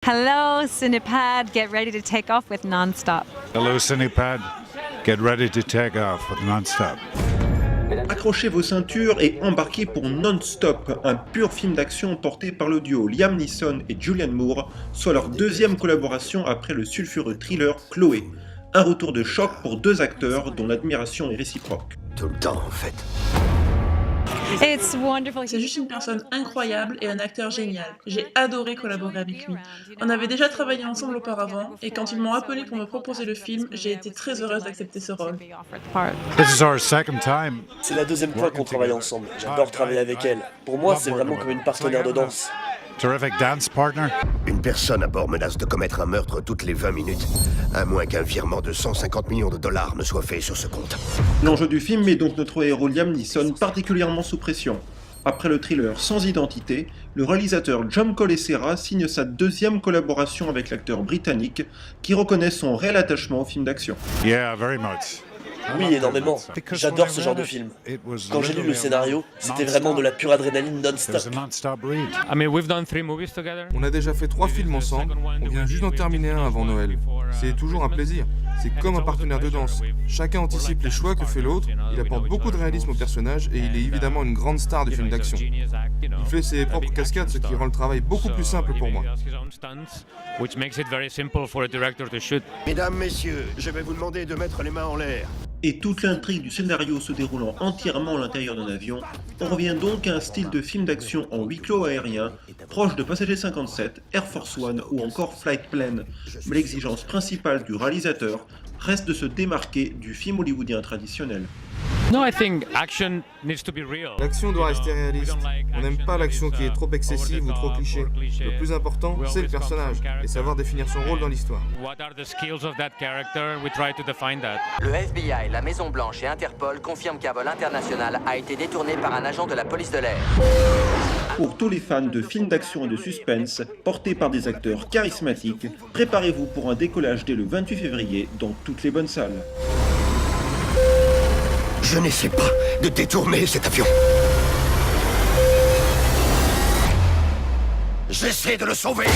Hello, Cinepad. Get ready to take off with Non-Stop. Hello, Cinepad. Get ready to take off with Non-Stop. Accrochez vos ceintures et embarquez pour Non-Stop, un pur film d'action porté par le duo Liam Neeson et Julianne Moore, soit leur deuxième collaboration après le sulfureux thriller Chloé. Un retour de choc pour deux acteurs dont l'admiration est réciproque. Tout le temps, en fait. It's wonderful. C'est juste une personne incroyable et un acteur génial. J'ai adoré collaborer avec lui. On avait déjà travaillé ensemble auparavant, et quand ils m'ont appelé pour me proposer le film, j'ai été très heureuse d'accepter ce rôle. This is our second time. C'est la deuxième fois qu'on travaille ensemble. J'adore travailler avec elle. Pour moi, c'est vraiment comme une partenaire de danse. Terrific dance partner. Une personne à bord menace de commettre un meurtre toutes les 20 minutes, à moins qu'un virement de 150 millions de dollars ne soit fait sur ce compte. L'enjeu du film met donc notre héros Liam Neeson particulièrement sous pression. Après le thriller Sans identité, le réalisateur John Colessera signe sa deuxième collaboration avec l'acteur britannique, qui reconnaît son réel attachement au film d'action. Yeah, very much. Oui, énormément. J'adore ce genre de film. Quand j'ai lu le scénario, c'était vraiment de la pure adrénaline non-stop. On a déjà fait 3 films ensemble, on vient juste d'en terminer un avant Noël. C'est toujours un plaisir. C'est comme un partenaire de danse. Chacun anticipe les choix que fait l'autre, il apporte beaucoup de réalisme au personnage et il est évidemment une grande star du film d'action. Il fait ses propres cascades, ce qui rend le travail beaucoup plus simple pour moi. Mesdames, messieurs, je vais vous demander de mettre les mains en l'air. Et toute l'intrigue du scénario se déroulant entièrement à l'intérieur d'un avion, on revient donc à un style de film d'action en huis clos aérien, proche de Passager 57, Air Force One ou encore Flight Plan. Mais l'exigence principale du réalisateur reste de se démarquer du film hollywoodien traditionnel. L'action doit rester réaliste. On n'aime pas l'action qui est trop excessive ou trop cliché. Le plus important, c'est le personnage, et savoir définir son rôle dans l'histoire. Le FBI, la Maison Blanche et Interpol confirment qu'un vol international a été détourné par un agent de la police de l'air. Pour tous les fans de films d'action et de suspense, portés par des acteurs charismatiques, préparez-vous pour un décollage dès le 28 février dans toutes les bonnes salles. Je n'essaie pas de détourner cet avion. J'essaie de le sauver.